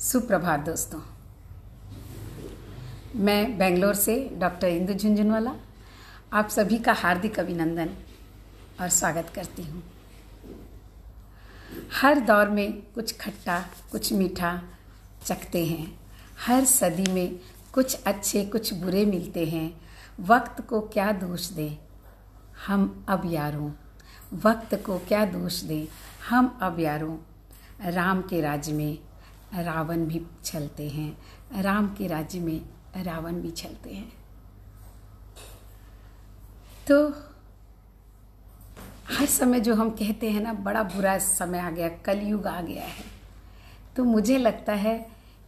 सुप्रभात दोस्तों। मैं बेंगलोर से डॉक्टर इंदु झुंझुनवाला आप सभी का हार्दिक अभिनंदन और स्वागत करती हूँ। हर दौर में कुछ खट्टा कुछ मीठा चखते हैं। हर सदी में कुछ अच्छे कुछ बुरे मिलते हैं। वक्त को क्या दोष दें हम अब यारों, वक्त को क्या दोष दें हम अब यारों। राम के राज्य में रावण भी छलते हैं, राम के राज्य में रावण भी छलते हैं। तो हर समय जो हम कहते हैं ना, बड़ा बुरा समय आ गया, कलयुग आ गया है। तो मुझे लगता है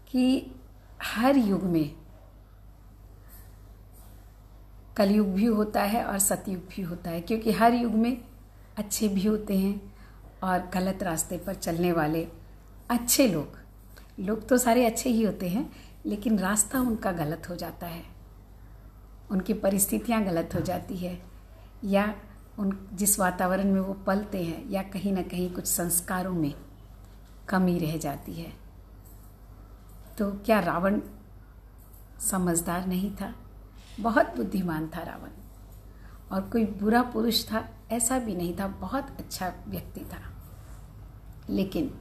कि हर युग में कलयुग भी होता है और सतयुग भी होता है, क्योंकि हर युग में अच्छे भी होते हैं और गलत रास्ते पर चलने वाले अच्छे लोग तो सारे अच्छे ही होते हैं, लेकिन रास्ता उनका गलत हो जाता है, उनकी परिस्थितियां गलत हो जाती है, या उन जिस वातावरण में वो पलते हैं या कहीं ना कहीं कुछ संस्कारों में कमी रह जाती है। तो क्या रावण समझदार नहीं था? बहुत बुद्धिमान था रावण, और कोई बुरा पुरुष था ऐसा भी नहीं था, बहुत अच्छा व्यक्ति था। लेकिन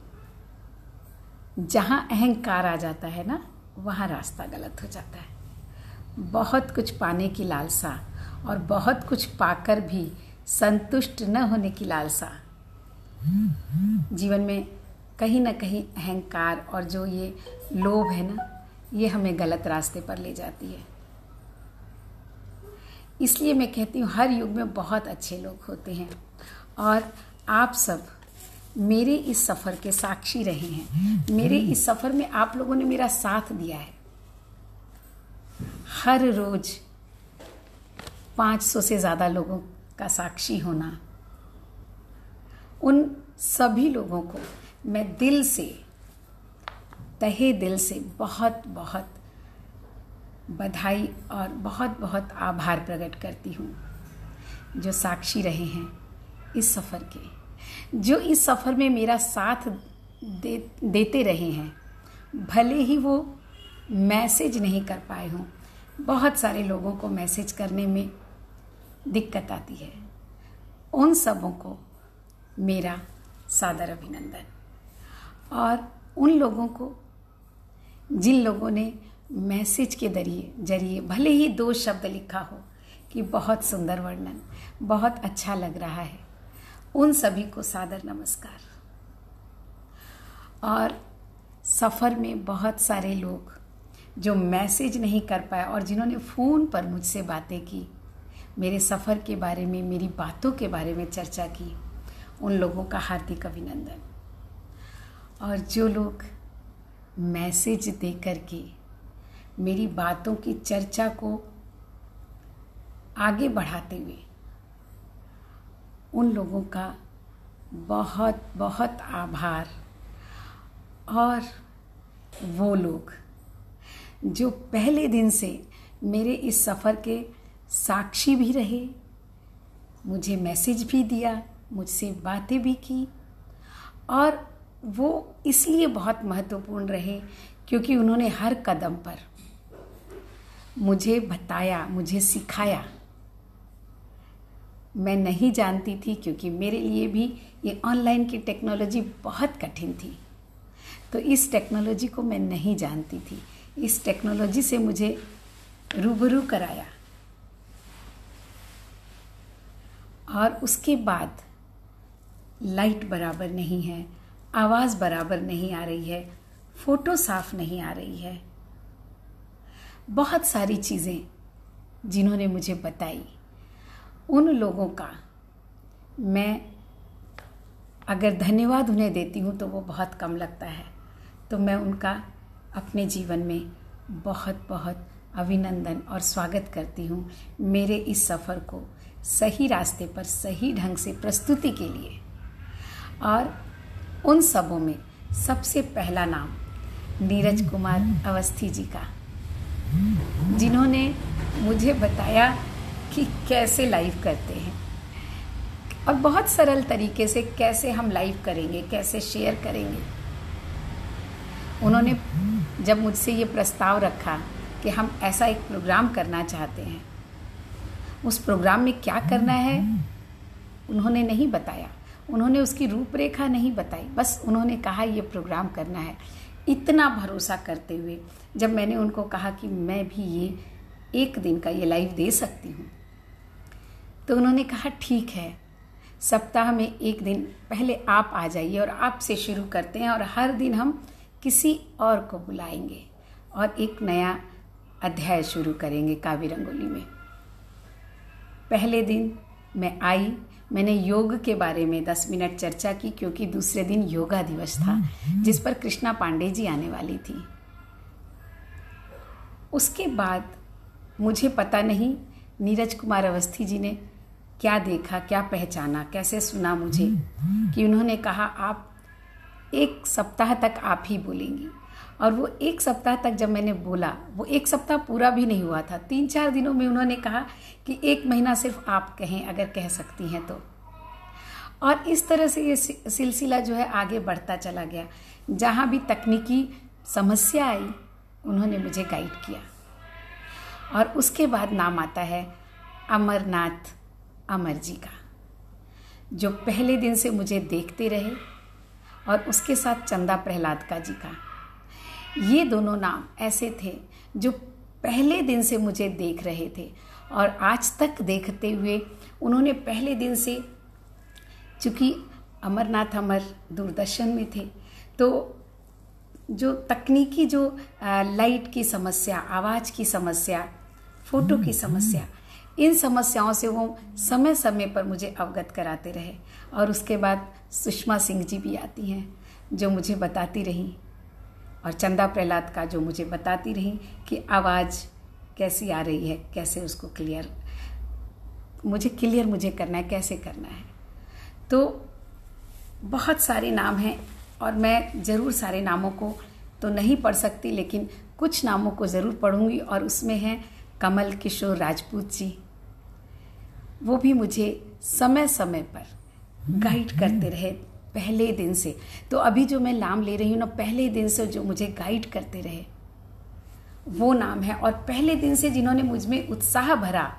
जहाँ अहंकार आ जाता है ना, वहाँ रास्ता गलत हो जाता है। बहुत कुछ पाने की लालसा और बहुत कुछ पाकर भी संतुष्ट न होने की लालसा जीवन में कहीं ना कहीं अहंकार और जो ये लोभ है ना, ये हमें गलत रास्ते पर ले जाती है। इसलिए मैं कहती हूँ हर युग में बहुत अच्छे लोग होते हैं, और आप सब मेरे इस सफ़र के साक्षी रहे हैं। मेरे इस सफ़र में आप लोगों ने मेरा साथ दिया है। हर रोज 500 से ज़्यादा लोगों का साक्षी होना, उन सभी लोगों को मैं दिल से, तहे दिल से बहुत बहुत बधाई और बहुत बहुत आभार प्रकट करती हूँ, जो साक्षी रहे हैं इस सफ़र के, जो इस सफ़र में मेरा साथ देते रहे हैं। भले ही वो मैसेज नहीं कर पाए हों, बहुत सारे लोगों को मैसेज करने में दिक्कत आती है, उन सबों को मेरा सादर अभिनंदन। और उन लोगों को जिन लोगों ने मैसेज के जरिए भले ही 2 शब्द लिखा हो कि बहुत सुंदर वर्णन, बहुत अच्छा लग रहा है, उन सभी को सादर नमस्कार। और सफ़र में बहुत सारे लोग जो मैसेज नहीं कर पाए और जिन्होंने फ़ोन पर मुझसे बातें की, मेरे सफ़र के बारे में, मेरी बातों के बारे में चर्चा की, उन लोगों का हार्दिक अभिनंदन। और जो लोग मैसेज दे करके मेरी बातों की चर्चा को आगे बढ़ाते हुए, उन लोगों का बहुत बहुत आभार। और वो लोग जो पहले दिन से मेरे इस सफ़र के साक्षी भी रहे, मुझे मैसेज भी दिया, मुझसे बातें भी की, और वो इसलिए बहुत महत्वपूर्ण रहे क्योंकि उन्होंने हर कदम पर मुझे बताया, मुझे सिखाया। मैं नहीं जानती थी, क्योंकि मेरे लिए भी ये ऑनलाइन की टेक्नोलॉजी बहुत कठिन थी। तो इस टेक्नोलॉजी को मैं नहीं जानती थी, इस टेक्नोलॉजी से मुझे रूबरू कराया। और उसके बाद लाइट बराबर नहीं है, आवाज़ बराबर नहीं आ रही है, फ़ोटो साफ नहीं आ रही है, बहुत सारी चीज़ें जिन्होंने मुझे बताई, उन लोगों का मैं अगर धन्यवाद उन्हें देती हूँ तो वो बहुत कम लगता है। तो मैं उनका अपने जीवन में बहुत बहुत अभिनंदन और स्वागत करती हूँ, मेरे इस सफ़र को सही रास्ते पर सही ढंग से प्रस्तुति के लिए। और उन सबों में सबसे पहला नाम नीरज कुमार अवस्थी जी का, जिन्होंने मुझे बताया कि कैसे लाइव करते हैं, और बहुत सरल तरीके से कैसे हम लाइव करेंगे, कैसे शेयर करेंगे। उन्होंने जब मुझसे ये प्रस्ताव रखा कि हम ऐसा एक प्रोग्राम करना चाहते हैं, उस प्रोग्राम में क्या करना है उन्होंने नहीं बताया, उन्होंने उसकी रूपरेखा नहीं बताई, बस उन्होंने कहा ये प्रोग्राम करना है। इतना भरोसा करते हुए जब मैंने उनको कहा कि मैं भी ये एक दिन का ये लाइव दे सकती हूँ, तो उन्होंने कहा ठीक है, सप्ताह में एक दिन पहले आप आ जाइए और आपसे शुरू करते हैं और हर दिन हम किसी और को बुलाएंगे और एक नया अध्याय शुरू करेंगे काव्य रंगोली में। पहले दिन मैं आई, मैंने योग के बारे में 10 मिनट चर्चा की, क्योंकि दूसरे दिन योगा दिवस था जिस पर कृष्णा पांडे जी आने वाली थी। उसके बाद मुझे पता नहीं नीरज कुमार अवस्थी जी ने क्या देखा, क्या पहचाना, कैसे सुना मुझे कि उन्होंने कहा आप एक सप्ताह तक आप ही बोलेंगी। और वो एक सप्ताह तक जब मैंने बोला, वो एक सप्ताह पूरा भी नहीं हुआ था, 3-4 दिनों में उन्होंने कहा कि 1 महीना सिर्फ आप कहें अगर कह सकती हैं तो। और इस तरह से ये सिलसिला जो है आगे बढ़ता चला गया। जहाँ भी तकनीकी समस्या आई उन्होंने मुझे गाइड किया। और उसके बाद नाम आता है अमरनाथ अमर जी का, जो पहले दिन से मुझे देखते रहे, और उसके साथ चंदा प्रहलाद का जी का। ये दोनों नाम ऐसे थे जो पहले दिन से मुझे देख रहे थे और आज तक देखते हुए उन्होंने पहले दिन से, चूँकि अमरनाथ अमर दूरदर्शन में थे, तो जो तकनीकी जो लाइट की समस्या, आवाज़ की समस्या, फोटो की समस्या, इन समस्याओं से वो समय समय पर मुझे अवगत कराते रहे। और उसके बाद सुषमा सिंह जी भी आती हैं जो मुझे बताती रहीं, और चंदा प्रहलाद का जो मुझे बताती रहीं कि आवाज़ कैसी आ रही है, कैसे उसको क्लियर मुझे करना है, कैसे करना है। तो बहुत सारे नाम हैं और मैं ज़रूर सारे नामों को तो नहीं पढ़ सकती, लेकिन कुछ नामों को ज़रूर पढ़ूंगी। और उसमें हैं कमल किशोर राजपूत जी, वो भी मुझे समय समय पर गाइड करते रहे पहले दिन से। तो अभी जो मैं नाम ले रही हूँ ना, पहले दिन से जो मुझे गाइड करते रहे वो नाम है। और पहले दिन से जिन्होंने मुझ में उत्साह भरा,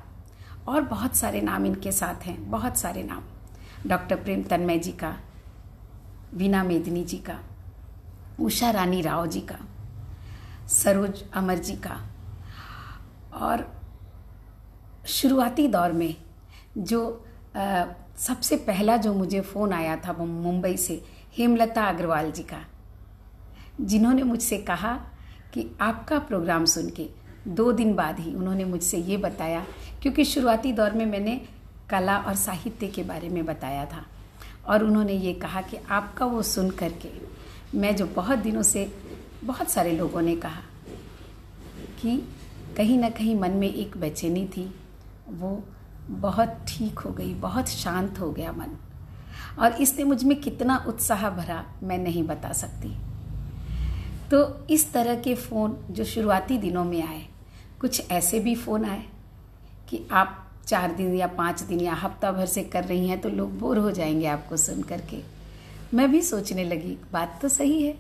और बहुत सारे नाम इनके साथ हैं, बहुत सारे नाम। डॉक्टर प्रेम तन्मय जी का, वीना मेदिनी जी का, उषा रानी राव जी का, सरोज अमर जी का। और शुरुआती दौर में जो सबसे पहला जो मुझे फ़ोन आया था वो मुंबई से हेमलता अग्रवाल जी का, जिन्होंने मुझसे कहा कि आपका प्रोग्राम सुन के 2 दिन बाद ही उन्होंने मुझसे ये बताया, क्योंकि शुरुआती दौर में मैंने कला और साहित्य के बारे में बताया था, और उन्होंने ये कहा कि आपका वो सुन करके मैं जो बहुत दिनों से, बहुत सारे लोगों ने कहा कि कहीं ना कहीं मन में एक बेचैनी थी, वो बहुत ठीक हो गई, बहुत शांत हो गया मन। और इसने मुझ में कितना उत्साह भरा मैं नहीं बता सकती। तो इस तरह के फ़ोन जो शुरुआती दिनों में आए, कुछ ऐसे भी फ़ोन आए कि आप 4 दिन या 5 दिन या हफ्ता भर से कर रही हैं तो लोग बोर हो जाएंगे आपको सुन करके। मैं भी सोचने लगी बात तो सही है।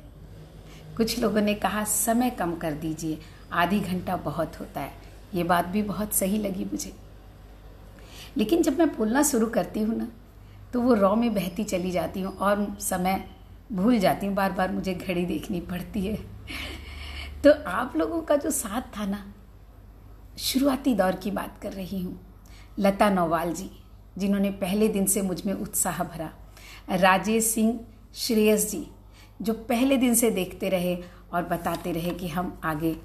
कुछ लोगों ने कहा समय कम कर दीजिए, आधी घंटा बहुत होता है। ये बात भी बहुत सही लगी मुझे। लेकिन जब मैं बोलना शुरू करती हूँ ना, तो वो रॉ में बहती चली जाती हूँ और समय भूल जाती हूँ, बार बार मुझे घड़ी देखनी पड़ती है। तो आप लोगों का जो साथ था ना, शुरुआती दौर की बात कर रही हूँ। लता नौवाल जी, जिन्होंने पहले दिन से मुझ में उत्साह भरा। राजेश सिंह श्रेयस जी, जो पहले दिन से देखते रहे और बताते रहे कि हम आगे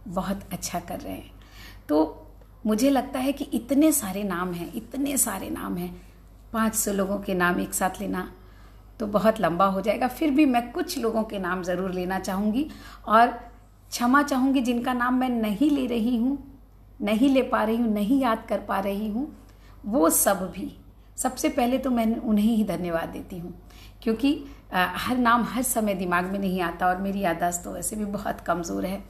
बहुत अच्छा कर रहे हैं। तो मुझे लगता है कि इतने सारे नाम हैं, इतने सारे नाम हैं, 500 लोगों के नाम एक साथ लेना तो बहुत लंबा हो जाएगा। फिर भी मैं कुछ लोगों के नाम ज़रूर लेना चाहूँगी, और क्षमा चाहूँगी जिनका नाम मैं नहीं ले रही हूँ, नहीं ले पा रही हूँ, नहीं याद कर पा रही हूँ। वो सब भी, सबसे पहले तो मैं उन्हें ही धन्यवाद देती हूँ, क्योंकि हर नाम हर समय दिमाग में नहीं आता और मेरी याददाश्त तो वैसे भी बहुत कमज़ोर है।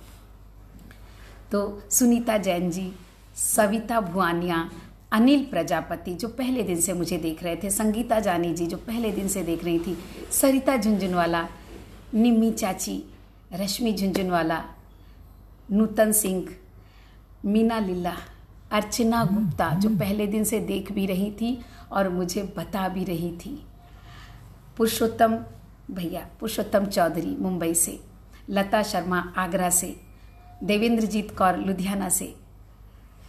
तो सुनीता जैन जी, सविता भुआनिया, अनिल प्रजापति जो पहले दिन से मुझे देख रहे थे, संगीता जानी जी जो पहले दिन से देख रही थी, सरिता झुंझुनवाला, निम्मी चाची, रश्मि झुंझुनवाला, नूतन सिंह, मीना लिल्ला, अर्चना गुप्ता जो पहले दिन से देख भी रही थी और मुझे बता भी रही थी, पुरुषोत्तम भैया, पुरुषोत्तम चौधरी मुंबई से, लता शर्मा आगरा से, देवेंद्रजीत कौर लुधियाना से,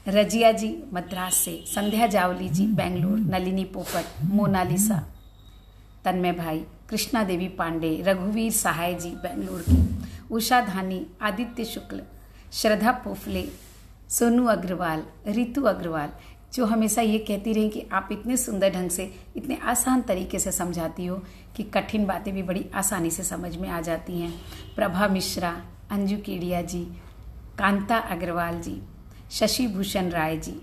रजिया जी मद्रास से, संध्या जावली जी बेंगलुरु, नलिनी पोपट, मोनालिसा, तन्मय भाई, कृष्णा देवी पांडे, रघुवीर सहाय जी बेंगलुरु की, उषा धानी, आदित्य शुक्ल, श्रद्धा पोफले, सोनू अग्रवाल, रितु अग्रवाल, जो हमेशा ये कहती रही कि आप इतने सुंदर ढंग से, इतने आसान तरीके से समझाती हो कि कठिन बातें भी बड़ी आसानी से समझ में आ जाती हैं। प्रभा मिश्रा, अंजू केडिया जी, कांता अग्रवाल जी, शशि भूषण राय जी,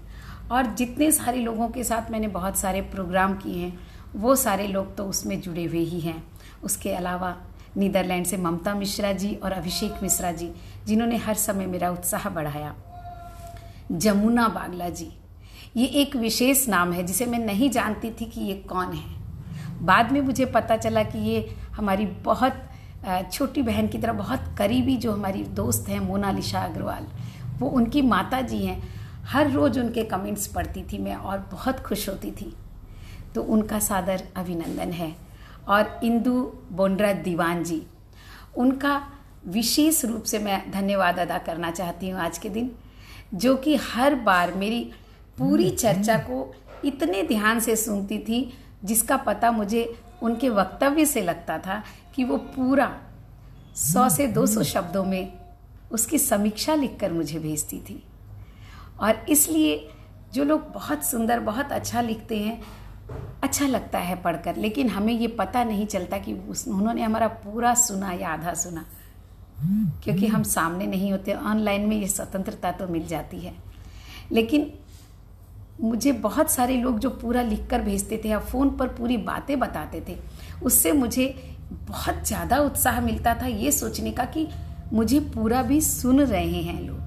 और जितने सारे लोगों के साथ मैंने बहुत सारे प्रोग्राम किए हैं वो सारे लोग तो उसमें जुड़े हुए ही हैं। उसके अलावा नीदरलैंड से ममता मिश्रा जी और अभिषेक मिश्रा जी, जिन्होंने हर समय मेरा उत्साह बढ़ाया। जमुना बागला जी, ये एक विशेष नाम है जिसे मैं नहीं जानती थी कि ये कौन है। बाद में मुझे पता चला कि ये हमारी बहुत छोटी बहन की तरह बहुत करीबी जो हमारी दोस्त हैं मोनालिसा अग्रवाल, वो उनकी माता जी हैं। हर रोज़ उनके कमेंट्स पढ़ती थी मैं और बहुत खुश होती थी, तो उनका सादर अभिनंदन है। और इंदु बोंड्रा दीवान जी, उनका विशेष रूप से मैं धन्यवाद अदा करना चाहती हूँ आज के दिन, जो कि हर बार मेरी पूरी चर्चा को इतने ध्यान से सुनती थी, जिसका पता मुझे उनके वक्तव्य से लगता था कि वो पूरा 100 से 200 शब्दों में उसकी समीक्षा लिखकर मुझे भेजती थी। और इसलिए जो लोग बहुत सुंदर, बहुत अच्छा लिखते हैं, अच्छा लगता है पढ़कर, लेकिन हमें ये पता नहीं चलता कि उन्होंने हमारा पूरा सुना या आधा सुना, क्योंकि हम सामने नहीं होते। ऑनलाइन में ये स्वतंत्रता तो मिल जाती है, लेकिन मुझे बहुत सारे लोग जो पूरा लिखकर भेजते थे या फ़ोन पर पूरी बातें बताते थे, उससे मुझे बहुत ज़्यादा उत्साह मिलता था ये सोचने का कि मुझे पूरा भी सुन रहे हैं लोग।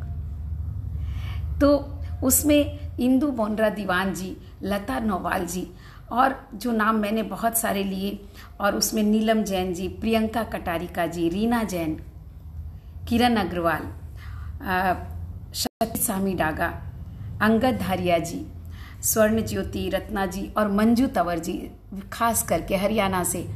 तो उसमें इंदु बोंड्रा दीवान जी, लता नोवाल जी, और जो नाम मैंने बहुत सारे लिए, और उसमें नीलम जैन जी, प्रियंका कटारिका जी, रीना जैन, किरण अग्रवाल, सतीश स्वामी डागा, अंगद धारिया जी, स्वर्ण ज्योति, रत्ना जी और मंजू तंवर जी, खास करके हरियाणा से,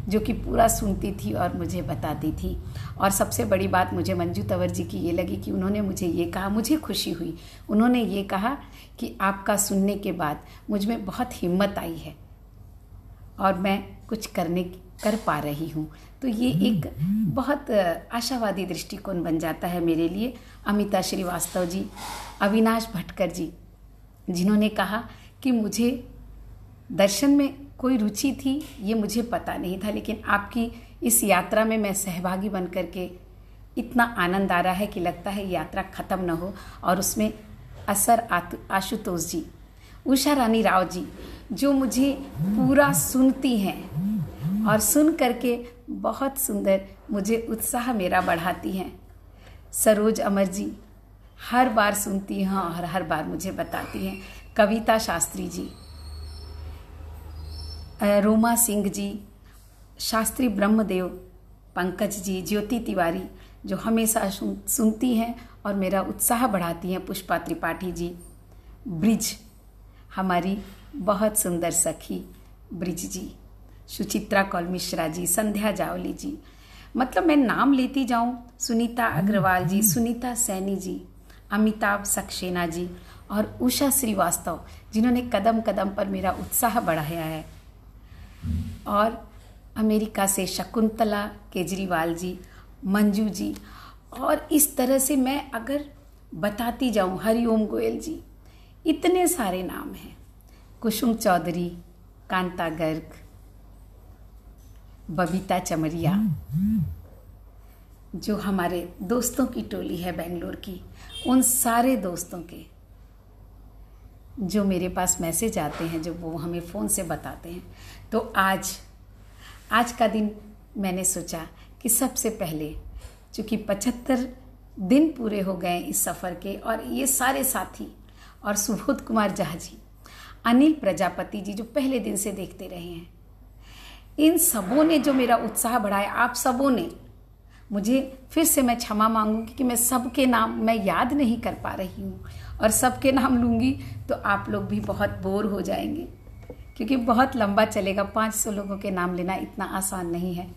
जो कि पूरा सुनती थी और मुझे बताती थी। और सबसे बड़ी बात मुझे मंजू तंवर जी की ये लगी कि उन्होंने मुझे ये कहा, मुझे खुशी हुई, उन्होंने ये कहा कि आपका सुनने के बाद मुझ में बहुत हिम्मत आई है और मैं कुछ कर पा रही हूँ। तो ये एक बहुत आशावादी दृष्टिकोण बन जाता है मेरे लिए। अमिता श्रीवास्तव जी, अविनाश भटकर जी, जिन्होंने कहा कि मुझे दर्शन में कोई रुचि थी ये मुझे पता नहीं था, लेकिन आपकी इस यात्रा में मैं सहभागी बन करके इतना आनंद आ रहा है कि लगता है यात्रा ख़त्म न हो। और उसमें असर आशुतोष जी, उषा रानी राव जी, जो मुझे पूरा सुनती हैं और सुन करके बहुत सुंदर मुझे उत्साह मेरा बढ़ाती हैं। सरोज अमर जी हर बार सुनती हैं और हर बार मुझे बताती हैं। कविता शास्त्री जी, रोमा सिंह जी, शास्त्री ब्रह्मदेव, पंकज जी, ज्योति तिवारी, जो हमेशा सुनती हैं और मेरा उत्साह बढ़ाती हैं। पुष्पा त्रिपाठी जी, ब्रिज, हमारी बहुत सुंदर सखी ब्रिज जी, सुचित्रा कौल मिश्रा जी, संध्या जावली जी, मतलब मैं नाम लेती जाऊं, सुनीता अग्रवाल जी, सुनीता सैनी जी, अमिताभ सक्सेना जी और उषा श्रीवास्तव, जिन्होंने कदम कदम पर मेरा उत्साह बढ़ाया है। और अमेरिका से शकुंतला केजरीवाल जी, मंजू जी, और इस तरह से मैं अगर बताती जाऊं, हरिओम गोयल जी, इतने सारे नाम हैं। कुसुम चौधरी, कांता गर्ग, बबीता चमरिया, जो हमारे दोस्तों की टोली है बेंगलोर की, उन सारे दोस्तों के जो मेरे पास मैसेज आते हैं, जो वो हमें फ़ोन से बताते हैं। तो आज का दिन मैंने सोचा कि सबसे पहले, चूँकि 75 दिन पूरे हो गए इस सफ़र के, और ये सारे साथी और सुबोध कुमार झा जी, अनिल प्रजापति जी, जो पहले दिन से देखते रहे हैं, इन सबों ने जो मेरा उत्साह बढ़ाया, आप सबों ने, मुझे फिर से मैं क्षमा मांगूंगी कि मैं सबके नाम मैं याद नहीं कर पा रही हूँ, और सबके नाम लूँगी तो आप लोग भी बहुत बोर हो जाएंगे, क्योंकि बहुत लंबा चलेगा। 500 लोगों के नाम लेना इतना आसान नहीं है,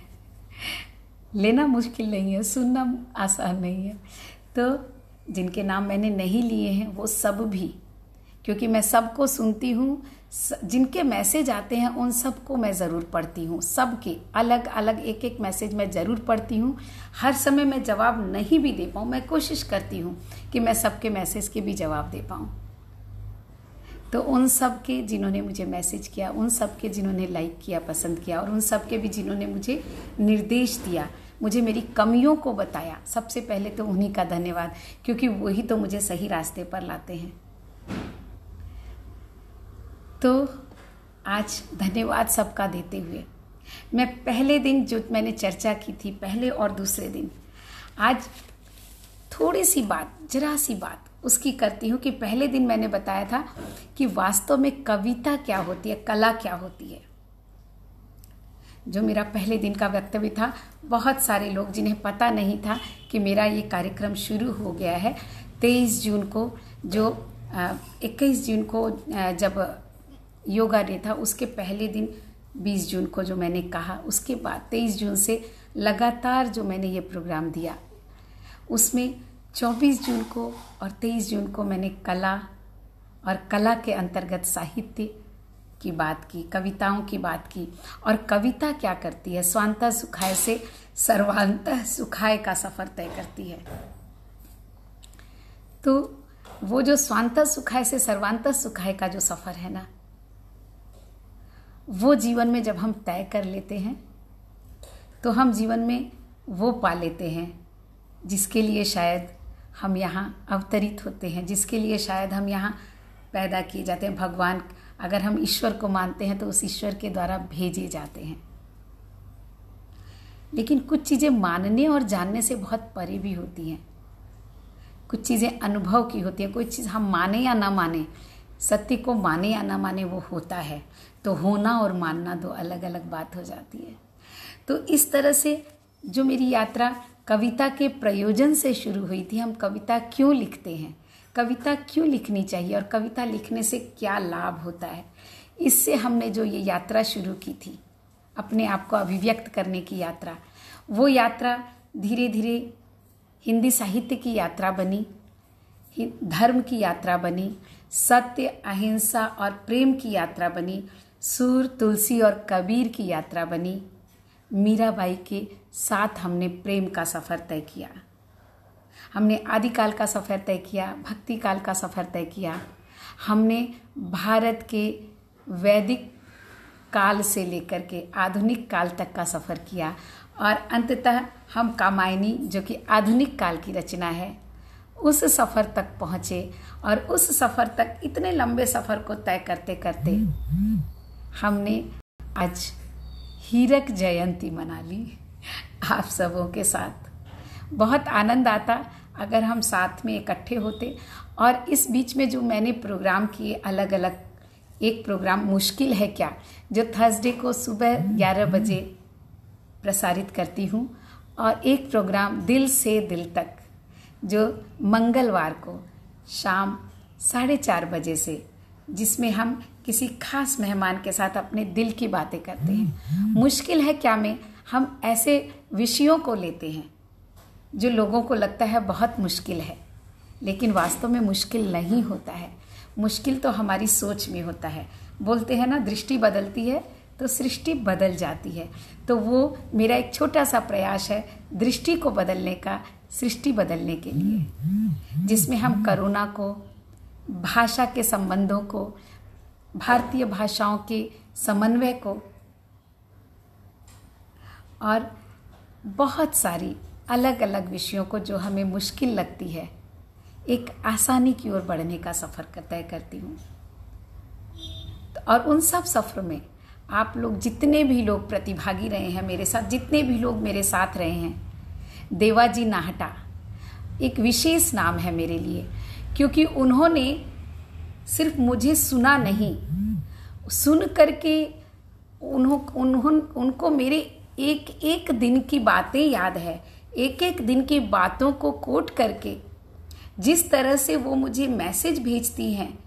लेना मुश्किल नहीं है, सुनना आसान नहीं है। तो जिनके नाम मैंने नहीं लिए हैं वो सब भी, क्योंकि मैं सबको सुनती हूँ, जिनके मैसेज आते हैं उन सबको मैं ज़रूर पढ़ती हूँ, सबके अलग अलग एक एक मैसेज मैं ज़रूर पढ़ती हूँ। हर समय मैं जवाब नहीं भी दे पाऊँ, मैं कोशिश करती हूँ कि मैं सबके मैसेज के भी जवाब दे पाऊँ। तो उन सब के जिन्होंने मुझे मैसेज किया, उन सब के जिन्होंने लाइक किया, पसंद किया, और उन सब के भी जिन्होंने मुझे निर्देश दिया, मुझे मेरी कमियों को बताया, सबसे पहले तो उन्हीं का धन्यवाद, क्योंकि वही तो मुझे सही रास्ते पर लाते हैं। तो आज धन्यवाद सबका देते हुए मैं पहले दिन जो मैंने चर्चा की थी, पहले और दूसरे दिन, आज थोड़ी सी बात, जरा सी बात उसकी करती हूँ कि पहले दिन मैंने बताया था कि वास्तव में कविता क्या होती है, कला क्या होती है। जो मेरा पहले दिन का वक्तव्य था, बहुत सारे लोग जिन्हें पता नहीं था कि मेरा ये कार्यक्रम शुरू हो गया है 23 जून को, जो 21 जून को जब योगा डे था, उसके पहले दिन 20 जून को जो मैंने कहा, उसके बाद 23 जून से लगातार जो मैंने ये प्रोग्राम दिया, उसमें 24 जून को और 23 जून को मैंने कला और कला के अंतर्गत साहित्य की बात की, कविताओं की बात की। और कविता क्या करती है, स्वांतः सुखाय से सर्वांतः सुखाय का सफर तय करती है। तो वो जो स्वांतः सुखाय से सर्वांतः सुखाय का जो सफर है ना, वो जीवन में जब हम तय कर लेते हैं तो हम जीवन में वो पा लेते हैं जिसके लिए शायद हम यहाँ अवतरित होते हैं, जिसके लिए शायद हम यहाँ पैदा किए जाते हैं। भगवान, अगर हम ईश्वर को मानते हैं तो उस ईश्वर के द्वारा भेजे जाते हैं। लेकिन कुछ चीज़ें मानने और जानने से बहुत परे भी होती हैं, कुछ चीज़ें अनुभव की होती हैं। कोई चीज़ हम माने या ना माने, सत्य को माने या ना माने, वो होता है। तो होना और मानना दो अलग अलग बात हो जाती है। तो इस तरह से जो मेरी यात्रा कविता के प्रयोजन से शुरू हुई थी, हम कविता क्यों लिखते हैं, कविता क्यों लिखनी चाहिए और कविता लिखने से क्या लाभ होता है, इससे हमने जो ये यात्रा शुरू की थी, अपने आप को अभिव्यक्त करने की यात्रा, वो यात्रा धीरे धीरे हिंदी साहित्य की यात्रा बनी, धर्म की यात्रा बनी, सत्य, अहिंसा और प्रेम की यात्रा बनी, सूर, तुलसी और कबीर की यात्रा बनी। मीराबाई के साथ हमने प्रेम का सफ़र तय किया, हमने आदिकाल का सफ़र तय किया, भक्ति काल का सफ़र तय किया, हमने भारत के वैदिक काल से लेकर के आधुनिक काल तक का सफ़र किया, और अंततः हम कामायनी, जो कि आधुनिक काल की रचना है, उस सफ़र तक पहुँचे। और उस सफ़र तक, इतने लंबे सफ़र को तय करते करते हमने आज हीरक जयंती मना ली आप सबों के साथ। बहुत आनंद आता अगर हम साथ में इकट्ठे होते। और इस बीच में जो मैंने प्रोग्राम किए अलग अलग, एक प्रोग्राम मुश्किल है क्या, जो थर्सडे को सुबह 11 बजे प्रसारित करती हूँ, और एक प्रोग्राम दिल से दिल तक, जो मंगलवार को शाम 4:30 बजे से, जिसमें हम किसी खास मेहमान के साथ अपने दिल की बातें करते हैं। मुश्किल है क्या में हम ऐसे विषयों को लेते हैं जो लोगों को लगता है बहुत मुश्किल है, लेकिन वास्तव में मुश्किल नहीं होता है। मुश्किल तो हमारी सोच में होता है। बोलते हैं ना, दृष्टि बदलती है तो सृष्टि बदल जाती है। तो वो मेरा एक छोटा सा प्रयास है दृष्टि को बदलने का, सृष्टि बदलने के लिए, जिसमें हम करुणा को, भाषा के संबंधों को, भारतीय भाषाओं के समन्वय को, और बहुत सारी अलग अलग विषयों को जो हमें मुश्किल लगती है, एक आसानी की ओर बढ़ने का सफ़र तय करती हूँ। और उन सब सफ़र में आप लोग, जितने भी लोग प्रतिभागी रहे हैं मेरे साथ, जितने भी लोग मेरे साथ रहे हैं, देवाजी नाहटा एक विशेष नाम है मेरे लिए, क्योंकि उन्होंने सिर्फ मुझे सुना नहीं, सुन करके उनको मेरे एक एक दिन की बातें याद है, एक एक दिन की बातों को कोट करके जिस तरह से वो मुझे मैसेज भेजती हैं,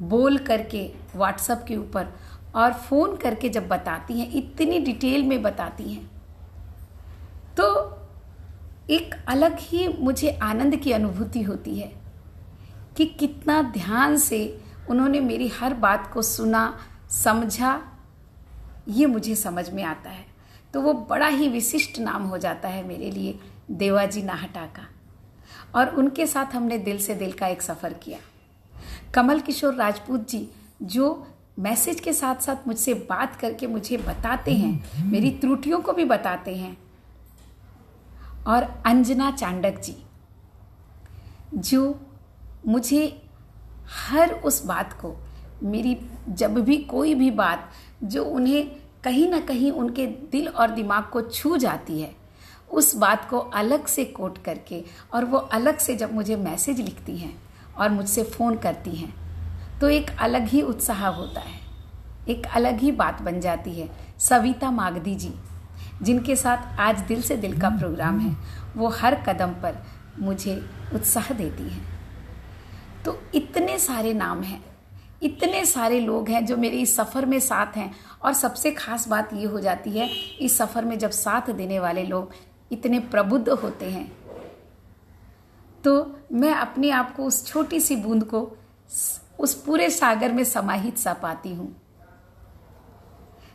बोल करके व्हाट्सएप के ऊपर और फ़ोन करके जब बताती हैं, इतनी डिटेल में बताती हैं, तो एक अलग ही मुझे आनंद की अनुभूति होती है कि कितना ध्यान से उन्होंने मेरी हर बात को सुना, समझा, ये मुझे समझ में आता है। तो वो बड़ा ही विशिष्ट नाम हो जाता है मेरे लिए, देवाजी नाहटा का। और उनके साथ हमने दिल से दिल का एक सफ़र किया। कमल किशोर राजपूत जी जो मैसेज के साथ साथ मुझसे बात करके मुझे बताते हैं, मेरी त्रुटियों को भी बताते हैं। और अंजना चांडक जी जो मुझे हर उस बात को, मेरी जब भी कोई भी बात जो उन्हें कहीं ना कहीं उनके दिल और दिमाग को छू जाती है, उस बात को अलग से कोट करके और वो अलग से जब मुझे मैसेज लिखती हैं और मुझसे फ़ोन करती हैं, तो एक अलग ही उत्साह होता है, एक अलग ही बात बन जाती है। सविता मागदी जी जिनके साथ आज दिल से दिल का प्रोग्राम है, वो हर कदम पर मुझे उत्साह देती हैं। तो इतने सारे नाम हैं, इतने सारे लोग हैं जो मेरे इस सफ़र में साथ हैं। और सबसे खास बात ये हो जाती है, इस सफ़र में जब साथ देने वाले लोग इतने प्रबुद्ध होते हैं, तो मैं अपने आप को उस छोटी सी बूंद को उस पूरे सागर में समाहित सा पाती हूँ।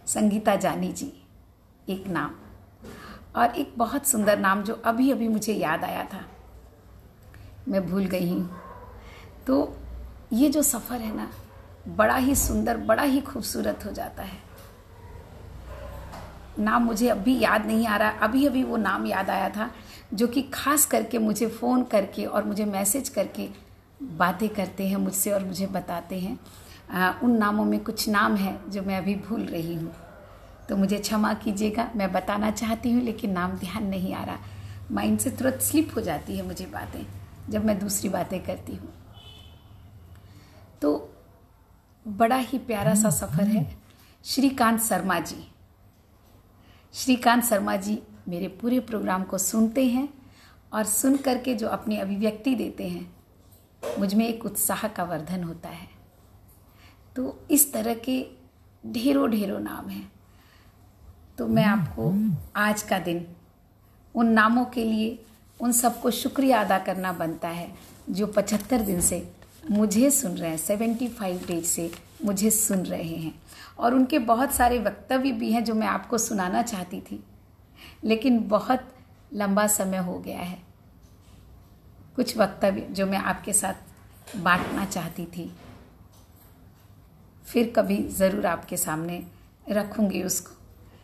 संगीता जानी जी एक नाम, और एक बहुत सुंदर नाम जो अभी अभी मुझे याद आया था, मैं भूल गई हूँ। तो ये जो सफ़र है ना, बड़ा ही सुंदर, बड़ा ही खूबसूरत हो जाता है। नाम मुझे अभी याद नहीं आ रहा, अभी अभी वो नाम याद आया था जो कि खास करके मुझे फ़ोन करके और मुझे मैसेज करके बातें करते हैं मुझसे और मुझे बताते हैं। उन नामों में कुछ नाम हैं जो मैं अभी भूल रही हूँ, तो मुझे क्षमा कीजिएगा। मैं बताना चाहती हूँ लेकिन नाम ध्यान नहीं आ रहा, माइंड से तुरंत स्लिप हो जाती है मुझे बातें जब मैं दूसरी बातें करती हूँ। तो बड़ा ही प्यारा सा सफ़र है। श्रीकांत शर्मा जी, श्रीकांत शर्मा जी मेरे पूरे प्रोग्राम को सुनते हैं और सुन करके जो अपनी अभिव्यक्ति देते हैं, मुझ में एक उत्साह का वर्धन होता है। तो इस तरह के ढेरों ढेरों नाम हैं। तो मैं आपको आज का दिन उन नामों के लिए उन सबको शुक्रिया अदा करना बनता है जो 75 दिन से मुझे सुन रहे हैं, 75 डेज से मुझे सुन रहे हैं। और उनके बहुत सारे वक्तव्य भी हैं जो मैं आपको सुनाना चाहती थी, लेकिन बहुत लंबा समय हो गया है। कुछ वक्तव्य जो मैं आपके साथ बांटना चाहती थी, फिर कभी ज़रूर आपके सामने रखूँगी उसको,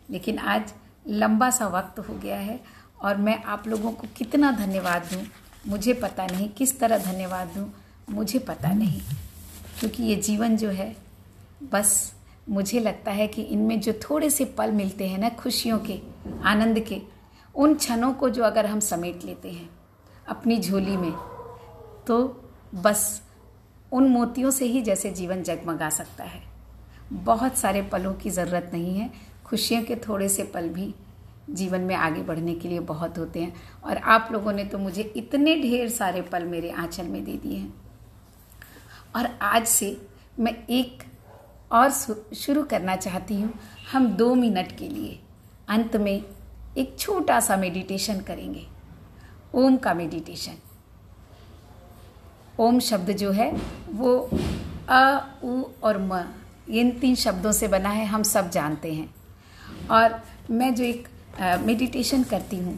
लेकिन आज लंबा सा वक्त हो गया है। और मैं आप लोगों को कितना धन्यवाद दूँ मुझे पता नहीं, किस तरह धन्यवाद दूँ मुझे पता नहीं, क्योंकि ये जीवन जो है, बस मुझे लगता है कि इनमें जो थोड़े से पल मिलते हैं ना, खुशियों के, आनंद के, उन क्षणों को जो अगर हम समेट लेते हैं अपनी झोली में, तो बस उन मोतियों से ही जैसे जीवन जगमगा सकता है। बहुत सारे पलों की ज़रूरत नहीं है, खुशियों के थोड़े से पल भी जीवन में आगे बढ़ने के लिए बहुत होते हैं। और आप लोगों ने तो मुझे इतने ढेर सारे पल मेरे आंचल में दे दिए हैं। और आज से मैं एक और शुरू करना चाहती हूँ। हम 2 मिनट के लिए अंत में एक छोटा सा मेडिटेशन करेंगे, ओम का मेडिटेशन। ओम शब्द जो है वो अ, उ और म, इन 3 शब्दों से बना है, हम सब जानते हैं। और मैं जो एक मेडिटेशन करती हूँ,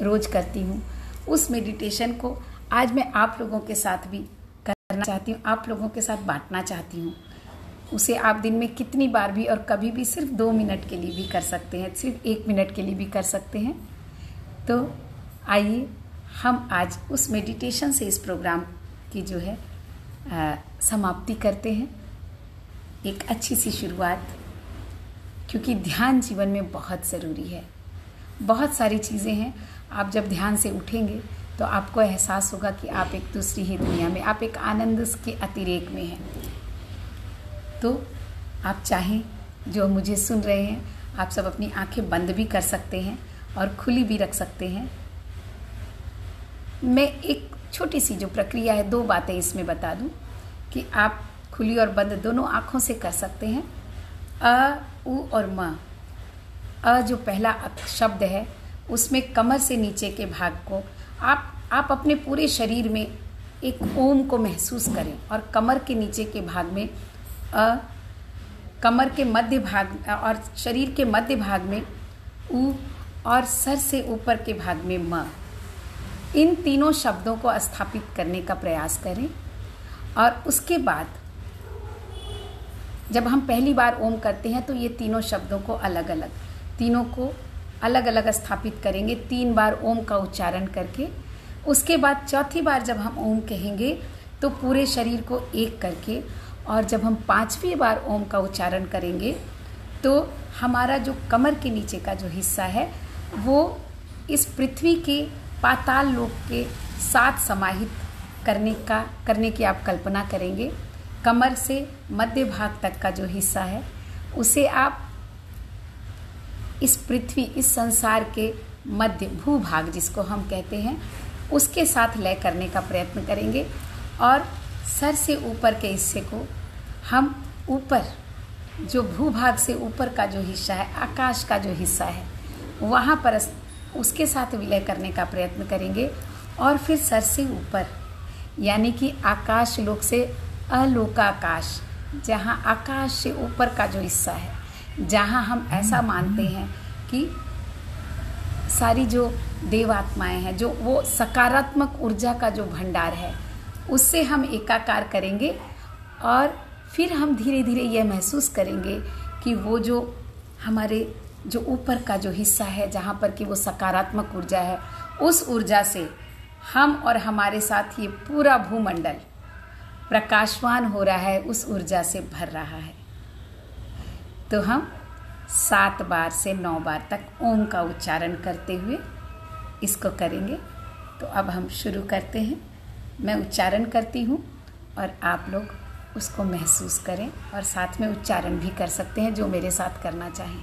रोज़ करती हूँ, उस मेडिटेशन को आज मैं आप लोगों के साथ भी करना चाहती हूँ, आप लोगों के साथ बांटना चाहती हूँ। उसे आप दिन में कितनी बार भी और कभी भी सिर्फ 2 मिनट के लिए भी कर सकते हैं, सिर्फ 1 मिनट के लिए भी कर सकते हैं। तो आइए हम आज उस मेडिटेशन से इस प्रोग्राम की जो है समाप्ति करते हैं, एक अच्छी सी शुरुआत, क्योंकि ध्यान जीवन में बहुत ज़रूरी है। बहुत सारी चीज़ें हैं, आप जब ध्यान से उठेंगे तो आपको एहसास होगा कि आप एक दूसरी ही दुनिया में, आप एक आनंद के अतिरेक में हैं। तो आप चाहें, जो मुझे सुन रहे हैं, आप सब अपनी आंखें बंद भी कर सकते हैं और खुली भी रख सकते हैं। मैं एक छोटी सी जो प्रक्रिया है, 2 बातें इसमें बता दूं कि आप खुली और बंद दोनों आँखों से कर सकते हैं। अ, उ और म। अ जो पहला शब्द है उसमें कमर से नीचे के भाग को आप अपने पूरे शरीर में एक ओम को महसूस करें और कमर के नीचे के भाग में अ, कमर के मध्य भाग और शरीर के मध्य भाग में उ और सर से ऊपर के भाग में म। इन तीनों शब्दों को स्थापित करने का प्रयास करें और उसके बाद जब हम पहली बार ओम करते हैं तो ये तीनों शब्दों को तीनों को अलग अलग स्थापित करेंगे 3 बार ओम का उच्चारण करके। उसके बाद चौथी बार जब हम ओम कहेंगे तो पूरे शरीर को एक करके, और जब हम 5वीं बार ओम का उच्चारण करेंगे तो हमारा जो कमर के नीचे का जो हिस्सा है वो इस पृथ्वी के पाताल लोक के साथ समाहित करने की आप कल्पना करेंगे। कमर से मध्य भाग तक का जो हिस्सा है उसे आप इस पृथ्वी, इस संसार के मध्य भूभाग जिसको हम कहते हैं उसके साथ लय करने का प्रयत्न करेंगे, और सर से ऊपर के हिस्से को हम ऊपर जो भूभाग से ऊपर का जो हिस्सा है, आकाश का जो हिस्सा है, वहाँ पर उसके साथ विलय करने का प्रयत्न करेंगे। और फिर सर से ऊपर यानी कि आकाश लोक से अलोकाकाश, जहाँ आकाश से ऊपर का जो हिस्सा है, जहाँ हम ऐसा मानते हैं कि सारी जो देवात्माएं हैं, जो वो सकारात्मक ऊर्जा का जो भंडार है, उससे हम एकाकार करेंगे। और फिर हम धीरे धीरे यह महसूस करेंगे कि वो जो हमारे जो ऊपर का जो हिस्सा है जहाँ पर कि वो सकारात्मक ऊर्जा है, उस ऊर्जा से हम और हमारे साथ ये पूरा भूमंडल प्रकाशवान हो रहा है, उस ऊर्जा से भर रहा है। तो हम 7 बार से 9 बार तक ओम का उच्चारण करते हुए इसको करेंगे। तो अब हम शुरू करते हैं। मैं उच्चारण करती हूँ और आप लोग उसको महसूस करें और साथ में उच्चारण भी कर सकते हैं जो मेरे साथ करना चाहें।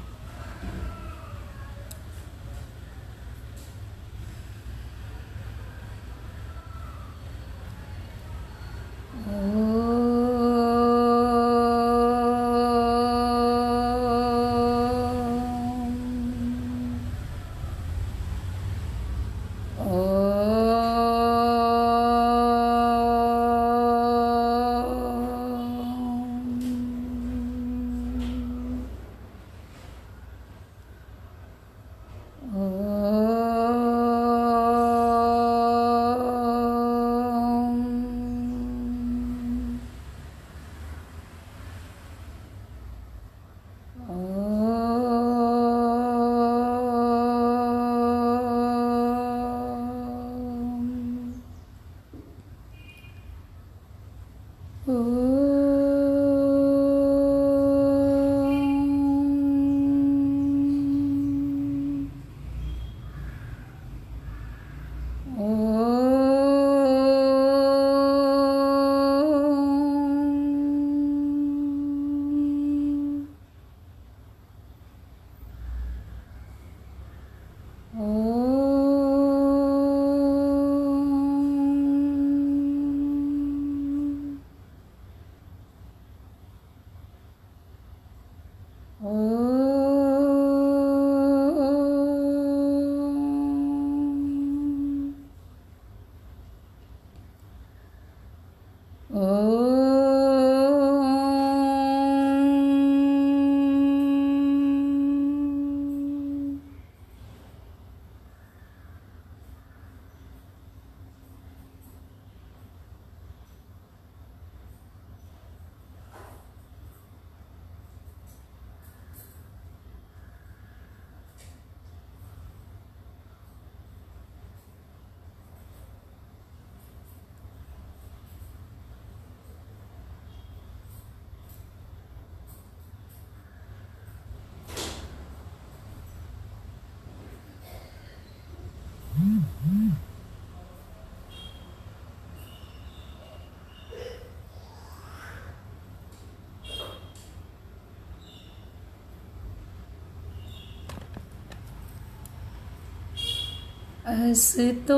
अस्तु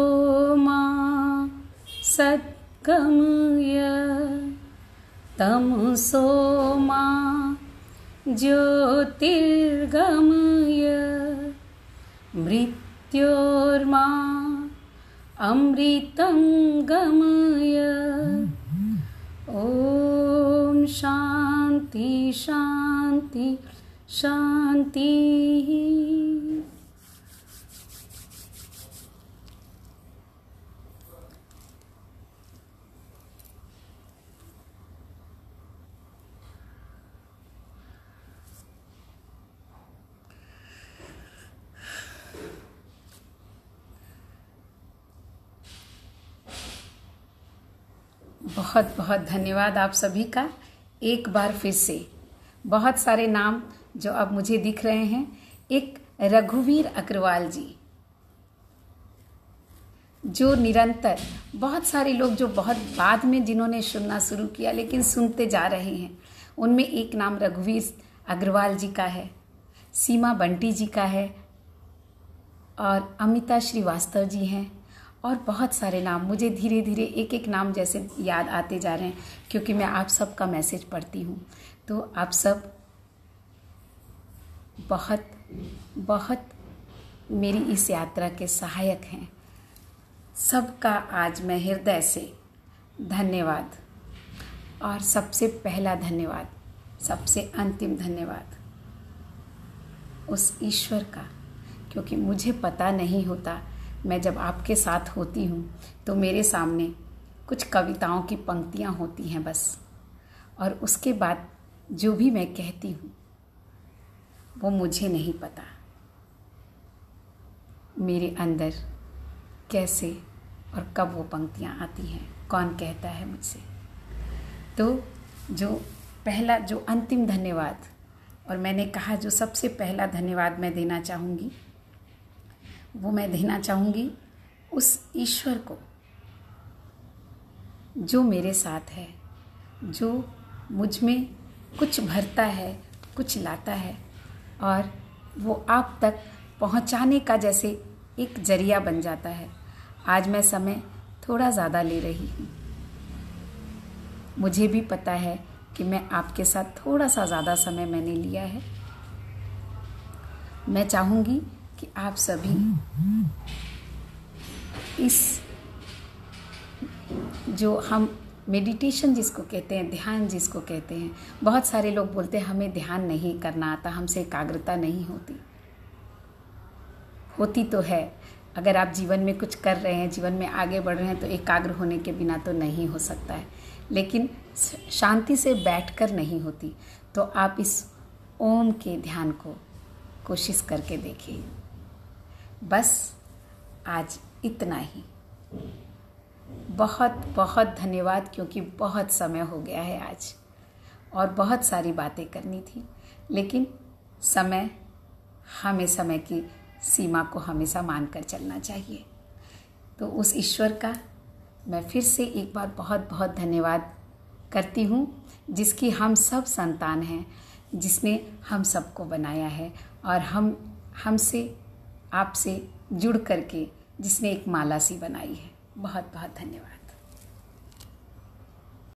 मा सद्गमय तमसो मा ज्योतिर्गमय मृत्योर्मा अमृतं गमय। ओम शांति शांति शांति। बहुत बहुत धन्यवाद आप सभी का। एक बार फिर से बहुत सारे नाम जो अब मुझे दिख रहे हैं। एक रघुवीर अग्रवाल जी, जो निरंतर, बहुत सारे लोग जो बहुत बाद में जिन्होंने सुनना शुरू किया लेकिन सुनते जा रहे हैं, उनमें एक नाम रघुवीर अग्रवाल जी का है, सीमा बंटी जी का है और अमिता श्रीवास्तव जी हैं और बहुत सारे नाम मुझे धीरे धीरे एक एक नाम जैसे याद आते जा रहे हैं, क्योंकि मैं आप सब का मैसेज पढ़ती हूँ। तो आप सब बहुत बहुत मेरी इस यात्रा के सहायक हैं। सबका आज मैं हृदय से धन्यवाद, और सबसे पहला धन्यवाद, सबसे अंतिम धन्यवाद उस ईश्वर का, क्योंकि मुझे पता नहीं होता। मैं जब आपके साथ होती हूँ तो मेरे सामने कुछ कविताओं की पंक्तियाँ होती हैं बस, और उसके बाद जो भी मैं कहती हूँ वो मुझे नहीं पता मेरे अंदर कैसे और कब वो पंक्तियाँ आती हैं, कौन कहता है मुझसे। तो जो पहला, जो अंतिम धन्यवाद, और मैंने कहा जो सबसे पहला धन्यवाद मैं देना चाहूँगी, वो मैं देना चाहूँगी उस ईश्वर को जो मेरे साथ है, जो मुझ में कुछ भरता है, कुछ लाता है, और वो आप तक पहुँचाने का जैसे एक जरिया बन जाता है। आज मैं समय थोड़ा ज़्यादा ले रही हूँ, मुझे भी पता है कि मैं आपके साथ थोड़ा सा ज़्यादा समय मैंने लिया है। मैं चाहूँगी कि आप सभी इस, जो हम मेडिटेशन जिसको कहते हैं, ध्यान जिसको कहते हैं, बहुत सारे लोग बोलते हैं हमें ध्यान नहीं करना आता, हमसे एकाग्रता नहीं होती। होती तो है, अगर आप जीवन में कुछ कर रहे हैं, जीवन में आगे बढ़ रहे हैं, तो एकाग्र होने के बिना तो नहीं हो सकता है, लेकिन शांति से बैठकर नहीं होती। तो आप इस ओम के ध्यान को कोशिश करके देखिए। बस आज इतना ही। बहुत बहुत धन्यवाद, क्योंकि बहुत समय हो गया है आज और बहुत सारी बातें करनी थी, लेकिन समय, हमें समय की सीमा को हमेशा मानकर चलना चाहिए। तो उस ईश्वर का मैं फिर से एक बार बहुत बहुत धन्यवाद करती हूँ, जिसकी हम सब संतान हैं, जिसने हम सबको बनाया है और हमसे, आपसे जुड़ करके जिसने एक माला सी बनाई है। बहुत बहुत धन्यवाद।